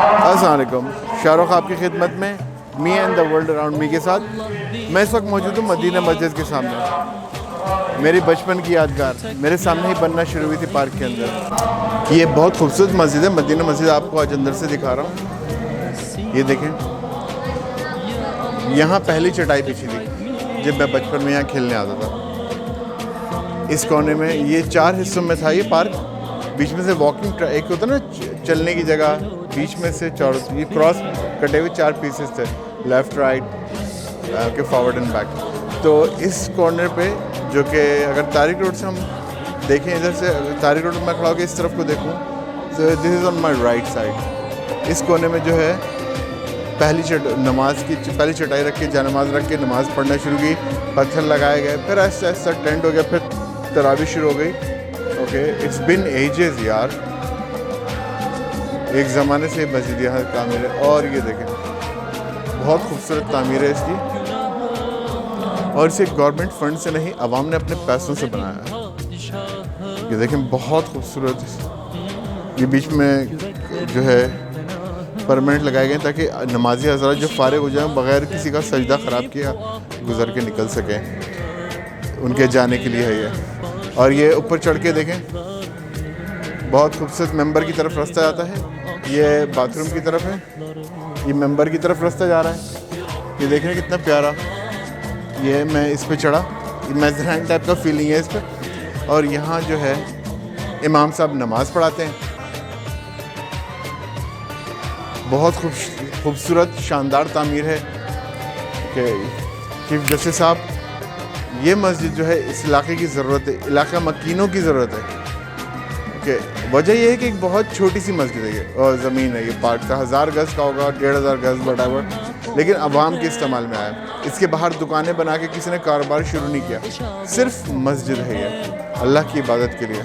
अस्सलाम वालेकुम। शाहरुख आपकी खिदमत में me and the world around me के साथ। मैं इस वक्त मौजूद हूँ मदीना मस्जिद के सामने। मेरी बचपन की यादगार मेरे सामने ही बनना शुरू हुई थी पार्क के अंदर। ये बहुत खूबसूरत मस्जिद है, मदीना मस्जिद। आपको आज अंदर से दिखा रहा हूँ। ये देखें, यहाँ पहली चटाई बिछी थी जब मैं बचपन में यहाँ खेलने आता था। इस कोने में ये 4 हिस्सों में था ये पार्क। बीच में से वॉकिंग एक होता है ना, चलने की जगह, बीच में से ये क्रॉस कटे हुए 4 पीसेस थे, लेफ़्ट राइट के फॉरवर्ड एंड बैक। तो इस कॉर्नर पे, जो कि अगर तारिक रोड से हम देखें, इधर से तारिक रोड में मैं खड़ा होकर इस तरफ को देखूं, तो this is on my right side. इस कोने में जो है पहली चटाई रख के, जानमाज़ रख के नमाज़ पढ़ना शुरू की। पत्थर लगाए गए, फिर ऐसा ऐसा टेंट हो गया, फिर तरावी शुरू हो गई। ओके, इट्स बिन एजेस यार। एक ज़माने से मस्जिद यहाँ तामीर है। और ये देखें, बहुत खूबसूरत तामीर है इसकी, और इसे गवर्नमेंट फंड से नहीं, आवाम ने अपने पैसों से बनाया है। ये देखें, बहुत खूबसूरत। ये बीच में जो है परमानेंट लगाए गए ताकि नमाजी हज़रात जो फारिग हो जाएं, बग़ैर किसी का सजदा ख़राब किया गुज़र के निकल सकें। उनके जाने के लिए है ये। और ये ऊपर चढ़ के देखें, बहुत खूबसूरत मेंबर की तरफ रास्ता जाता है। ये बाथरूम की तरफ है, ये मेंबर की तरफ रास्ता जा रहा है। ये देखें कितना प्यारा। ये मैं इस पे चढ़ा, ये मेज़राइन टाइप का फीलिंग है इस पर। और यहाँ जो है इमाम साहब नमाज़ पढ़ाते हैं। बहुत खूबसूरत शानदार तामीर है कि चीफ जस्टिस साहब, ये मस्जिद जो है इस इलाके की ज़रूरत है, इलाका मकीनों की ज़रूरत है। कि वजह यह है कि एक बहुत छोटी सी मस्जिद है ये, और ज़मीन है, ये पार्क का 1000 गज़ का होगा, 1500 गज़ वटावर, लेकिन आवाम के इस्तेमाल में आया। इसके बाहर दुकानें बना के किसी ने कारोबार शुरू नहीं किया, सिर्फ मस्जिद है ये अल्लाह की इबादत के लिए।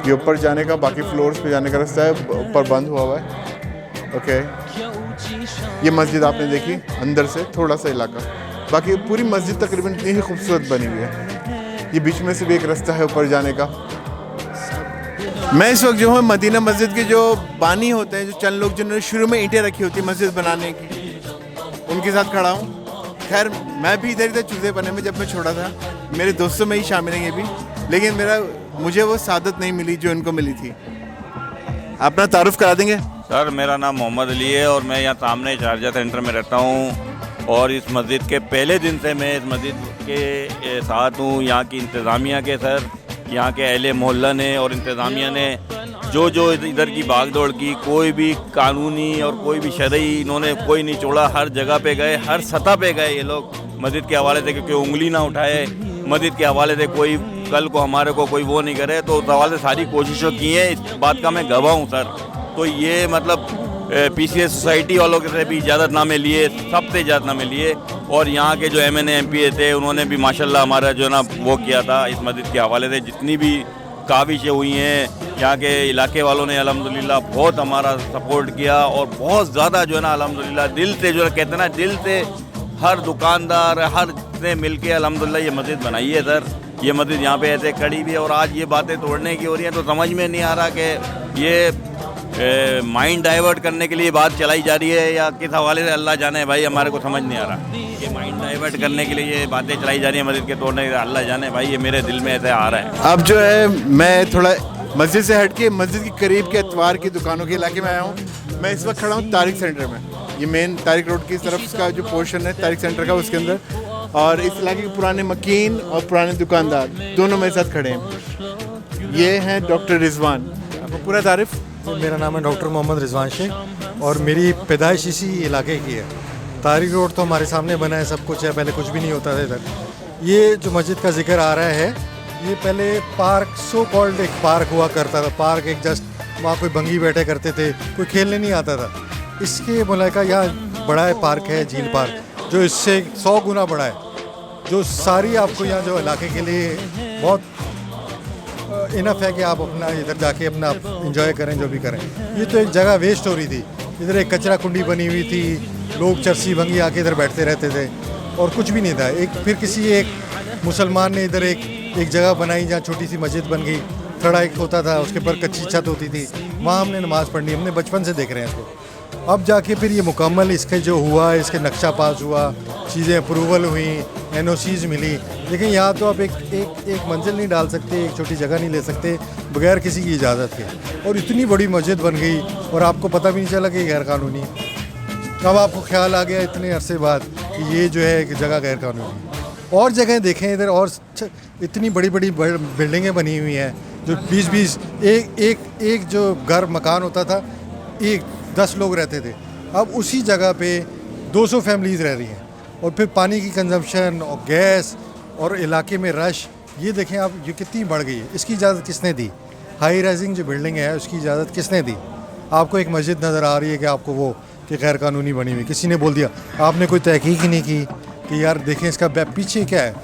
ये ऊपर जाने का, बाकी फ्लोर्स पे जाने का रास्ता है, ऊपर बंद हुआ है। ओके, ये मस्जिद आपने देखी अंदर से थोड़ा सा इलाका, बाकी पूरी मस्जिद तकरीबन इतनी ही खूबसूरत बनी हुई है। ये बीच में से भी एक रास्ता है ऊपर जाने का। मैं इस वक्त जो हूँ मदीना मस्जिद के जो बानी होते हैं, जो चंद लोग जिन्होंने शुरू में ईंटें रखी होती मस्जिद बनाने की, उनके साथ खड़ा हूँ। खैर, मैं भी इधर इधर चूज़े बने में जब मैं छोटा था, मेरे दोस्तों में ही शामिल हैं ये भी, लेकिन मुझे वो सादत नहीं मिली जो इनको मिली थी। अपना तारुफ करा देंगे? सर, मेरा नाम मोहम्मद अली है और मैं यहाँ सामने शारजा सेंटर में रहता हूँ। और इस मस्जिद के पहले दिन से मैं इस मस्जिद के साथ हूँ। यहाँ की इंतज़ामिया के सर, यहाँ के अहले मोहल्ला ने और इंतज़ामिया ने जो इधर की भागदौड़ की, कोई भी कानूनी और कोई भी शरई इन्होंने कोई नहीं छोड़ा। हर जगह पे गए, हर सतह पे गए ये लोग मस्जिद के हवाले से, क्योंकि उंगली ना उठाए मस्जिद के हवाले से, कोई कल को हमारे को कोई वो नहीं करे। तो उस हवाले से सारी कोशिशें की हैं, इस बात का मैं गवाह हूँ सर। तो ये मतलब पीसीएस सोसाइटी वालों के से भी इजाज़तनामे लिए, सबसे इजाज़तनामे लिए। और यहाँ के जो एमएनए एमपीए थे, उन्होंने भी माशाल्लाह हमारा जो है ना वो किया था इस मस्जिद के हवाले से। जितनी भी काविशें हुई हैं, यहाँ के इलाके वालों ने अल्हम्दुलिल्लाह बहुत हमारा सपोर्ट किया। और बहुत ज़्यादा जो है ना अल्हम्दुलिल्लाह दिल से, जो कहते हैं ना, दिल से हर दुकानदार, हर से मिल के अल्हम्दुलिल्लाह ये मस्जिद बनाई है सर। ये मस्जिद यहाँ पे ऐसे खड़ी भी है, और आज ये बातें तोड़ने की हो रही हैं, तो समझ में नहीं आ रहा कि ये माइंड डाइवर्ट करने के लिए बात चलाई जा रही है या किस हवाले से, अल्लाह जाने भाई, हमारे को समझ नहीं आ रहा। ये माइंड डाइवर्ट करने के लिए ये बातें चलाई जा रही है मस्जिद के तोड़ने के, अल्लाह जाने भाई, ये मेरे दिल में ऐसे आ रहा है। अब जो है मैं थोड़ा मस्जिद से हट के मस्जिद के करीब के अतवार की दुकानों के इलाके में आया हूँ। मैं इस वक्त खड़ा हूँ तारिक सेंटर में। ये मेन तारिक रोड की तरफ का जो पोर्शन है तारिक सेंटर का, उसके अंदर। और इस इलाके के पुराने मकीन और पुराने दुकानदार दोनों मेरे साथ खड़े हैं। ये हैं डॉक्टर रिजवान। आपको पूरा तारीफ? मेरा नाम है डॉक्टर मोहम्मद रिजवान शेख और मेरी पैदाइश इसी इलाके की है। तारिक रोड तो हमारे सामने बना है, सब कुछ है, पहले कुछ भी नहीं होता था इधर। ये जो मस्जिद का जिक्र आ रहा है, ये पहले पार्क, सो कॉल्ड एक पार्क हुआ करता था। पार्क एक जस्ट, वहाँ कोई भंगी बैठे करते थे, कोई खेलने नहीं आता था। इसके मुलाका यहाँ बड़ा है पार्क है, झील पार्क, जो इससे 100 गुना बड़ा है, जो सारी आपको यहाँ जो इलाके के लिए बहुत इनफ है कि आप अपना इधर जाके अपना एंजॉय करें, जो भी करें। ये तो एक जगह वेस्ट हो रही थी, इधर एक कचरा कुंडी बनी हुई थी, लोग चरसी भंगी आके इधर बैठते रहते थे और कुछ भी नहीं था। फिर किसी एक मुसलमान ने इधर एक जगह बनाई जहाँ छोटी सी मस्जिद बन गई, थड़ा एक होता था, उसके ऊपर कच्ची छत होती थी, वहाँ हमने नमाज़ पढ़नी, हमने बचपन से देख रहे हैं इसको। अब जाके फिर ये मुकम्मल इसके जो हुआ, इसके नक्शा पास हुआ, चीज़ें अप्रूवल हुई, NOCs मिली, लेकिन यहाँ तो आप एक मंजिल नहीं डाल सकते, एक छोटी जगह नहीं ले सकते बगैर किसी की इजाज़त के। और इतनी बड़ी मस्जिद बन गई और आपको पता भी नहीं चला कि गैर कानूनी। अब आपको ख्याल आ गया इतने अरसे बाद कि ये जो है एक जगह गैर कानूनी। और जगह देखें इधर, और इतनी बड़ी बड़ी बिल्डिंगें बनी हुई हैं जो 20-20 एक जो घर मकान होता था, 10 लोग रहते थे, अब उसी जगह पे 200 फैमिलीज़ रह रही हैं। और फिर पानी की कंजम्पशन और गैस और इलाके में रश, ये देखें आप, ये कितनी बढ़ गई है। इसकी इजाज़त किसने दी? हाई राइजिंग जो बिल्डिंग है उसकी इजाज़त किसने दी? आपको एक मस्जिद नज़र आ रही है कि आपको वो कि गैर कानूनी बनी हुई, किसी ने बोल दिया, आपने कोई तहकीक ही नहीं की कि यार देखें इसका पीछे क्या है,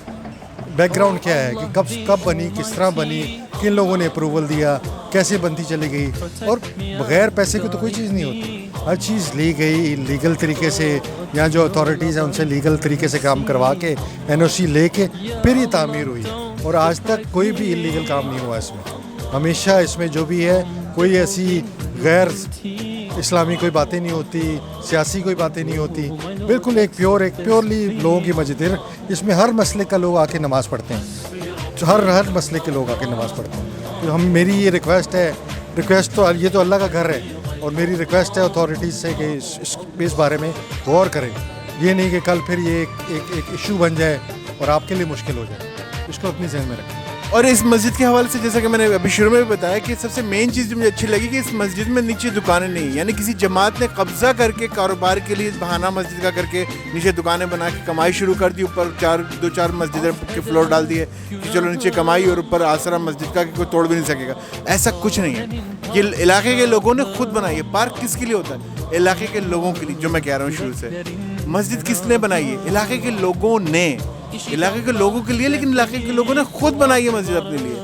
बैकग्राउंड क्या है, कि कब बनी, किस तरह बनी, किन लोगों ने अप्रूवल दिया, कैसे बनती चली गई। और बग़ैर पैसे की तो कोई चीज़ नहीं होती, हर चीज़ ली गई लीगल तरीके से, यहाँ जो अथॉरिटीज़ हैं उनसे लीगल तरीके से काम करवा के NOC लेके फिर ये तामीर हुई। और आज तक कोई भी इलीगल काम नहीं हुआ इसमें। हमेशा इसमें जो भी है कोई ऐसी गैर इस्लामी कोई बातें नहीं होती, सियासी कोई बातें नहीं होती, बिल्कुल एक प्योरली लोगों की मस्जिद है। इसमें हर मसले का लोग आके नमाज़ पढ़ते हैं, जो हर मसले के लोग आके नमाज़ पढ़ते हैं। तो मेरी ये रिक्वेस्ट तो ये तो अल्लाह का घर है, और मेरी रिक्वेस्ट है अथॉरिटीज़ से कि इस बारे में गौर करें। ये नहीं कि कल फिर ये एक इशू बन जाए और आपके लिए मुश्किल हो जाए, इसको अपनी जहन में रखें। और इस मस्जिद के हवाले से जैसा कि मैंने अभी शुरू में भी बताया कि सबसे मेन चीज़ जो मुझे अच्छी लगी कि इस मस्जिद में नीचे दुकानें नहीं, यानी किसी जमात ने कब्जा करके कारोबार के लिए बहाना मस्जिद का करके नीचे दुकानें बना के कमाई शुरू कर दी, ऊपर 2-4 मस्जिदें के फ्लोर डाल दिए कि चलो नीचे कमाई और ऊपर आसरा मस्जिद का कि कोई तोड़ भी नहीं सकेगा। ऐसा कुछ नहीं है, ये इलाके के लोगों ने खुद बनाई है। पार्क किसके लिए होता है? इलाके के लोगों के लिए, जो मैं कह रहा हूँ शुरू से। मस्जिद किसने बनाई है? इलाके के लोगों ने, इलाके के लोगों के लिए, लेकिन इलाके के लोगों ने खुद बनाई है मस्जिद अपने लिए।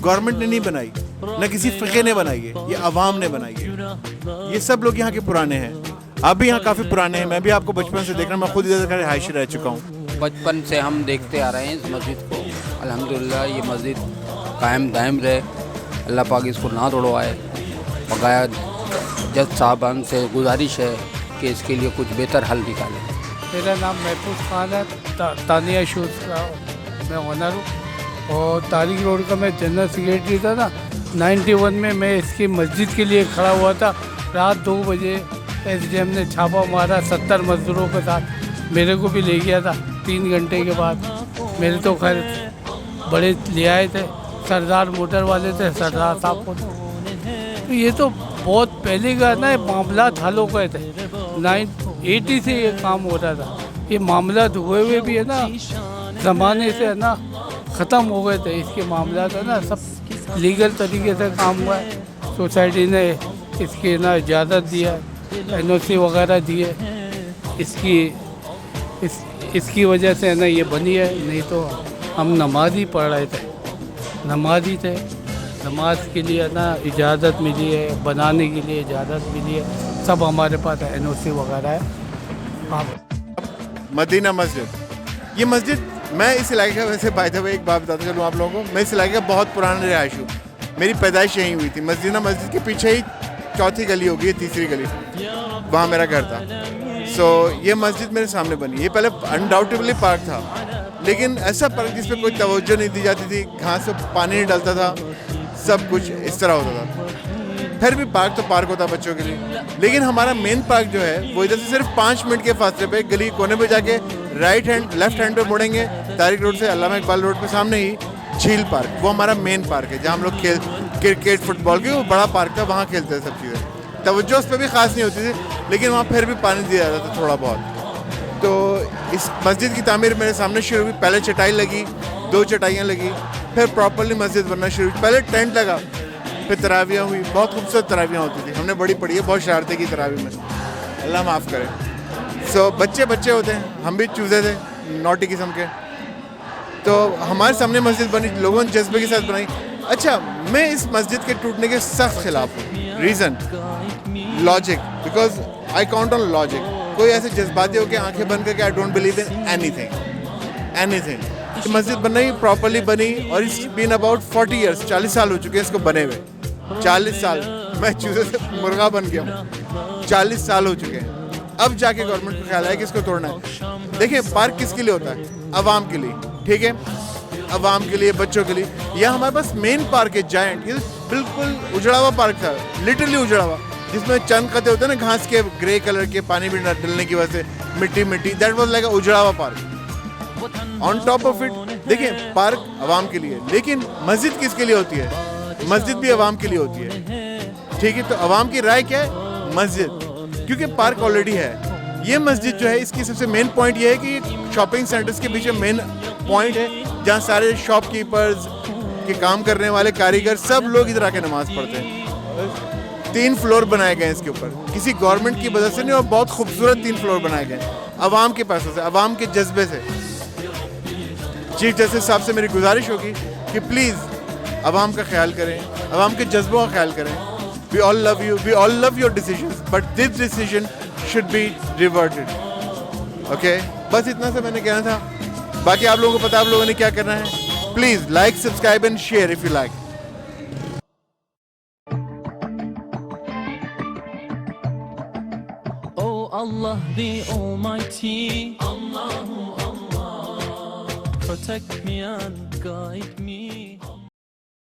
गवर्नमेंट ने नहीं बनाई, न किसी फ़िक़े ने बनाई है, ये अवाम ने बनाई है। ये सब लोग यहाँ के पुराने हैं, आप भी यहाँ काफ़ी पुराने हैं, मैं भी आपको बचपन से देख रहा हूँ, मैं खुद इधर का रिहायशी रह चुका हूँ। बचपन से हम देखते आ रहे हैं इस मस्जिद को। अल्हम्दुलिल्लाह ये मस्जिद कायम दायम रहे, अल्लाह पाक इसको ना तोड़वाए। बकाया जज साहबान से गुजारिश है कि इसके लिए कुछ बेहतर हल निकालें। मेरा नाम महफूज खान है, तानिया शूज़ का मैं ओनर हूँ, और तारिक रोड का मैं जनरल सेक्रेटरी था ना। 91 में मैं इसकी मस्जिद के लिए खड़ा हुआ था। रात 2 बजे SDM ने छापा मारा 70 मजदूरों के साथ, मेरे को भी ले गया था। 3 घंटे के बाद मेरे तो खैर बड़े ले आए थे, सरदार मोटर वाले थे, सरदार साहब को। तो ये तो बहुत पहले का ना मामला हल हो गए थे, 1980 से ये काम हो रहा था। ये मामला हुए हुए भी है ना, ज़माने से है ना ख़त्म हो गए थे। इसके मामला है ना सब लीगल तरीके से काम हुआ है। सोसाइटी ने इसकी ना इजाज़त दिया, NOC वगैरह दिए, इसकी वजह से है ना ये बनी है। नहीं तो हम नमाज ही पढ़ रहे थे, नमाज ही थे। नमाज के लिए ना इजाज़त मिली है, बनाने के लिए इजाज़त मिली है, सब हमारे पास NOC वगैरह है। मदीना मस्जिद, ये मस्जिद, मैं इस इलाके का, वैसे बाय द वे एक बात बताता चलूँ आप लोगों को, मैं इस इलाके का बहुत पुराना रिहायश हूँ। मेरी पैदाइश यहीं हुई थी। मदीना मस्जिद के पीछे ही चौथी गली होगी, ये तीसरी गली, वहाँ मेरा घर था। ये मस्जिद मेरे सामने बनी। ये पहले अनडाउटेबली पार्क था, लेकिन ऐसा पार्क जिस पर कोई तवज्जो नहीं दी जाती थी, घास से पानी नहीं डलता था, सब कुछ इस तरह होता था। फिर भी पार्क तो पार्क होता बच्चों के लिए, लेकिन हमारा मेन पार्क जो है वो इधर से सिर्फ 5 मिनट के फासले पे गली कोने पे जाके लेफ्ट हैंड पे मुड़ेंगे, तारिक रोड से अल्लामा इकबाल रोड पे सामने ही झील पार्क, वो हमारा मेन पार्क है जहाँ हम लोग क्रिकेट फुटबॉल की, वो बड़ा पार्क था, वहाँ खेलते थे सब चीज़ें। तवज्जो उस पर भी खास नहीं होती थी, लेकिन वहाँ फिर भी पानी दिया जाता था थोड़ा बहुत। तो इस मस्जिद की तामीर मेरे सामने शुरू हुई। पहले चटाई लगी, 2 चटाइयाँ लगी, फिर प्रॉपरली मस्जिद बनना शुरू हुई। पहले टेंट लगा, फिर तरावियाँ हुई, बहुत खूबसूरत तरावियाँ होती थी, हमने बड़ी पढ़ी है, बहुत शरारतें की तरावी में, अल्लाह माफ़ करे। बच्चे होते हैं, हम भी चूज़े थे, नौटी किस्म के। तो हमारे सामने मस्जिद बनी, लोगों ने जज्बे के साथ बनाई। अच्छा, मैं इस मस्जिद के टूटने के सख्त खिलाफ हूँ। Reason logic, because I count on logic. कोई ऐसे जज्बाती हो के आंखें बंद करके I don't believe in anything. ये मस्जिद बनना ही प्रॉपरली बनी और इट्स बीन अबाउट 40 ईयर्स, 40 साल हो चुके हैं इसको बने हुए। 40 साल, मैं चूजे से मुर्गा बन गया हूँ। 40 साल हो चुके हैं, अब जाके गवर्नमेंट को ख्याल आया कि इसको तोड़ना है। देखिए पार्क किसके लिए होता है? आवाम के लिए, ठीक है, आवाम के लिए, बच्चों के लिए। यह हमारे पास मेन पार्क है जायंट, ये बिल्कुल उजड़ा हुआ पार्क था, लिटरली उजड़ा हुआ, जिसमें चंद कते होते हैं ना घास के, ग्रे कलर के, पानी भी डलने की वजह से मिट्टी मिट्टी, दैट वाज लाइक उजड़ा हुआ park. On top of it देखिए पार्क आवाम के लिए, लेकिन मस्जिद किसके लिए होती है? मस्जिद भी आवाम के लिए होती है, ठीक है। तो आवाम की राय क्या है? मस्जिद, क्योंकि पार्क ऑलरेडी है। ये मस्जिद जो है इसकी सबसे मेन पॉइंट ये है कि ये शॉपिंग सेंटर्स के पीछे मेन पॉइंट है, जहाँ सारे शॉपकीपर्स के काम करने वाले कारीगर सब लोग इधर आके नमाज पढ़ते हैं। 3 फ्लोर बनाए गए हैं इसके ऊपर, किसी गवर्नमेंट की वजह से नहीं, और बहुत खूबसूरत 3 फ्लोर बनाए गए हैं आवाम के पैसों से, आवाम के जज्बे से। चीफ जस्टिस साहब से मेरी गुजारिश होगी कि प्लीज़ आवाम का ख्याल करें, आवाम के जज्बों का ख्याल करें। We all love you, we all love your decisions, but this decision should be reverted. Okay? बस इतना सा मैंने कहना था, बाकी आप लोगों को पता है आप लोगों ने क्या करना है। Please like, subscribe and share if you like. Oh Allah the Almighty, Allahu Allah, protect me and guide me.